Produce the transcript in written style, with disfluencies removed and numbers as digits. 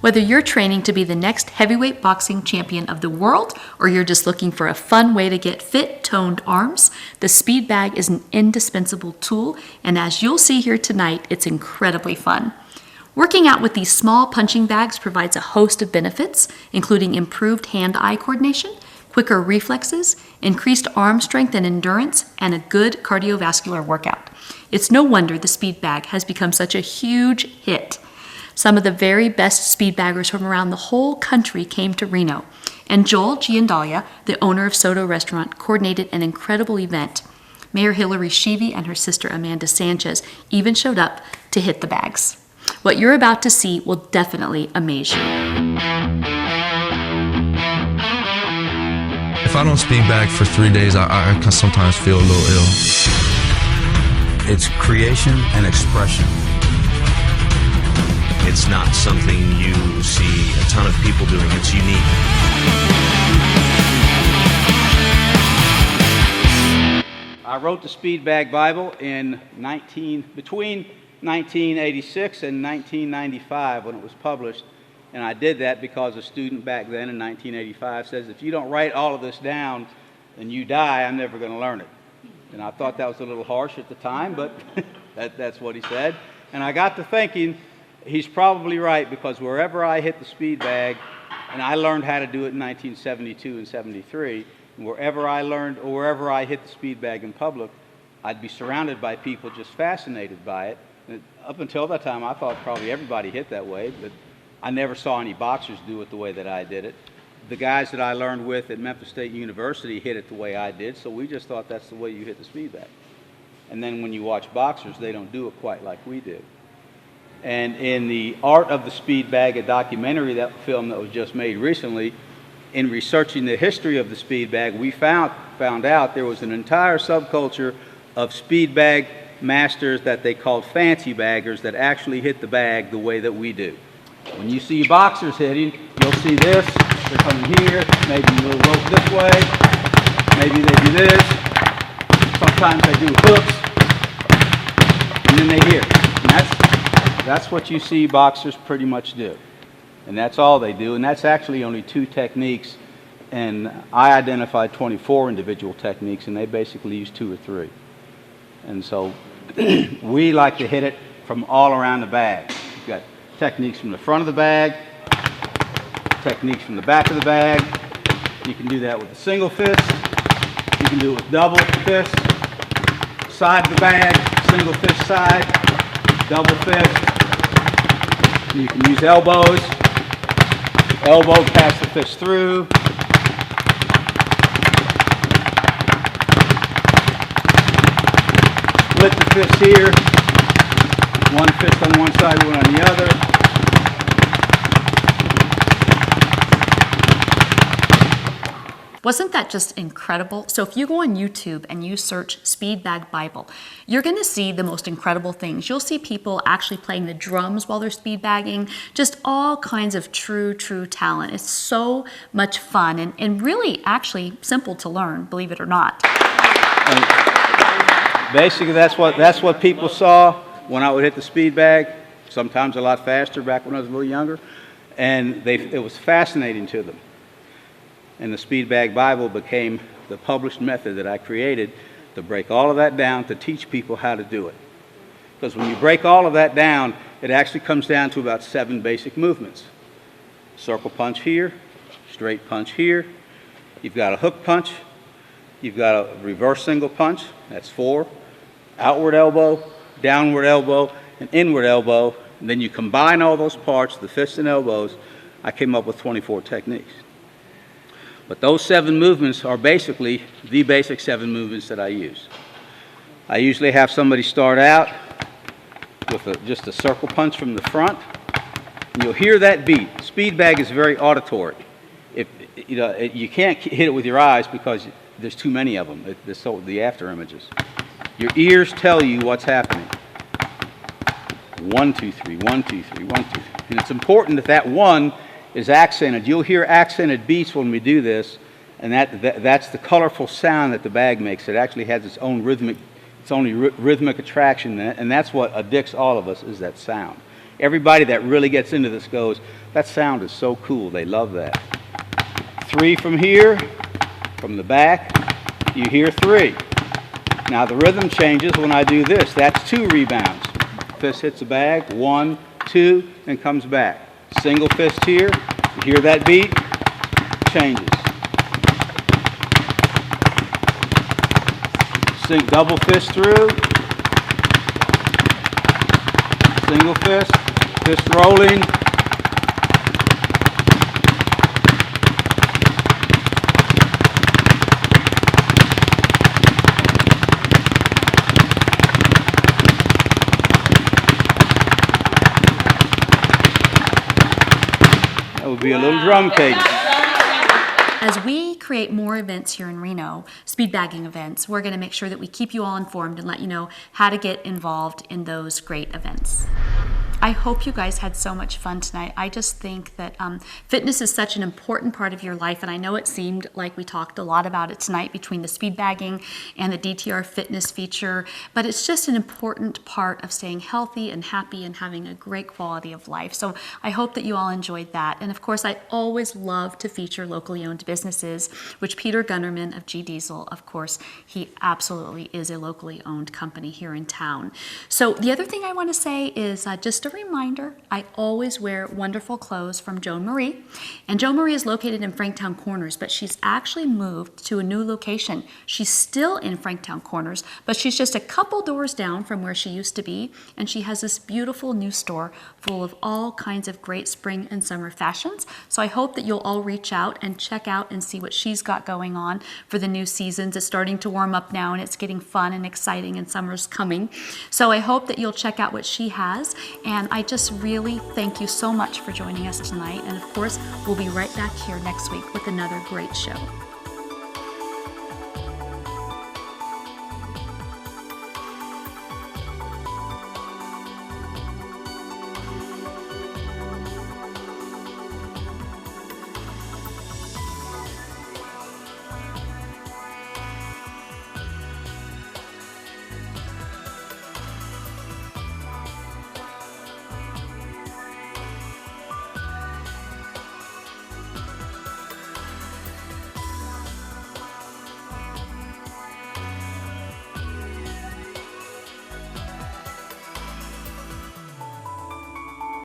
Whether you're training to be the next heavyweight boxing champion of the world, or you're just looking for a fun way to get fit, toned arms, the Speed Bag is an indispensable tool, and as you'll see here tonight, it's incredibly fun. Working out with these small punching bags provides a host of benefits, including improved hand-eye coordination, quicker reflexes, increased arm strength and endurance, and a good cardiovascular workout. It's no wonder the Speed Bag has become such a huge hit. Some of the very best speed baggers from around the whole country came to Reno, and Joel Giandalia, the owner of Soto Restaurant, coordinated an incredible event. Mayor Hillary Sheevy and her sister Amanda Sanchez even showed up to hit the bags. What you're about to see will definitely amaze you. If I don't speed bag for 3 days, I can sometimes feel a little ill. It's creation and expression. It's not something you see a ton of people doing. It's unique. I wrote the Speed Bag Bible in between 1986 and 1995 when it was published, and I did that because a student back then in 1985 says, if you don't write all of this down and you die, I'm never going to learn it. And I thought that was a little harsh at the time, but that's what he said. And I got to thinking, he's probably right, because wherever I hit the speed bag, and I learned how to do it in 1972 and 73, and wherever I hit the speed bag in public, I'd be surrounded by people just fascinated by it. And up until that time, I thought probably everybody hit that way, but I never saw any boxers do it the way that I did it. The guys that I learned with at Memphis State University hit it the way I did, so we just thought that's the way you hit the speed bag. And then when you watch boxers, they don't do it quite like we do. And in the Art of the Speed Bag, a documentary, that film that was just made recently, in researching the history of the speed bag, we found out there was an entire subculture of speed bag masters that they called fancy baggers that actually hit the bag the way that we do. When you see boxers hitting, you'll see this, they're coming here, maybe a little rope this way, maybe they do this, sometimes they do hooks, and then they hit. And that's what you see boxers pretty much do. And that's all they do, and that's actually only 2 techniques, and I identified 24 individual techniques, and they basically use 2 or 3. And so we like to hit it from all around the bag. You've got techniques from the front of the bag, techniques from the back of the bag. You can do that with a single fist. You can do it with double fist. Side of the bag, single fist side, double fist. You can use elbows. Elbow, pass the fist through. Split the fist here. One fist on one side, one on the other. Wasn't that just incredible? So if you go on YouTube and you search Speed Bag Bible, you're going to see the most incredible things. You'll see people actually playing the drums while they're speed bagging, just all kinds of true talent. It's so much fun and really actually simple to learn, believe it or not. And basically, that's what people saw when I would hit the speed bag, sometimes a lot faster back when I was a little younger, and it was fascinating to them. And the Speed Bag Bible became the published method that I created to break all of that down, to teach people how to do it. Because when you break all of that down, it actually comes down to about 7 basic movements. Circle punch here, straight punch here, you've got a hook punch, you've got a reverse single punch, that's 4, outward elbow, downward elbow, and inward elbow, and then you combine all those parts, the fists and elbows, I came up with 24 techniques. But those 7 movements are basically the basic 7 movements that I use. I usually have somebody start out with just a circle punch from the front. And you'll hear that beat. Speed bag is very auditory. You can't hit it with your eyes because there's too many of them, the after images. Your ears tell you what's happening. 1, 2, 3, 1, 2, 3, 1, 2, 3. And it's important that 1 is accented. You'll hear accented beats when we do this, and that's the colorful sound that the bag makes. It actually has its own rhythmic attraction, and that's what addicts all of us, is that sound. Everybody that really gets into this goes, that sound is so cool. They love that. 3 from here, from the back, you hear 3. Now the rhythm changes when I do this. That's 2 rebounds. Fist hits the bag, 1, 2, and comes back. Single fist here, you hear that beat, changes. Sing double fist through, single fist rolling. That would be a little drum cadence. As we create more events here in Reno, speed bagging events, we're going to make sure that we keep you all informed and let you know how to get involved in those great events. I hope you guys had so much fun tonight. I just think that fitness is such an important part of your life, and I know it seemed like we talked a lot about it tonight between the speed bagging and the DTR fitness feature, but it's just an important part of staying healthy and happy and having a great quality of life. So I hope that you all enjoyed that. And of course, I always love to feature locally owned businesses, which Peter Gunnerman of G Diesel, of course, he absolutely is a locally owned company here in town. So the other thing I want to say is just a reminder, I always wear wonderful clothes from Joan Marie. And Joan Marie is located in Franktown Corners, but she's actually moved to a new location. She's still in Franktown Corners, but she's just a couple doors down from where she used to be. And she has this beautiful new store full of all kinds of great spring and summer fashions. So I hope that you'll all reach out and check out and see what she's got going on for the new seasons. It's starting to warm up now and it's getting fun and exciting and summer's coming. So I hope that you'll check out what she has. And I just really thank you so much for joining us tonight. And of course, we'll be right back here next week with another great show.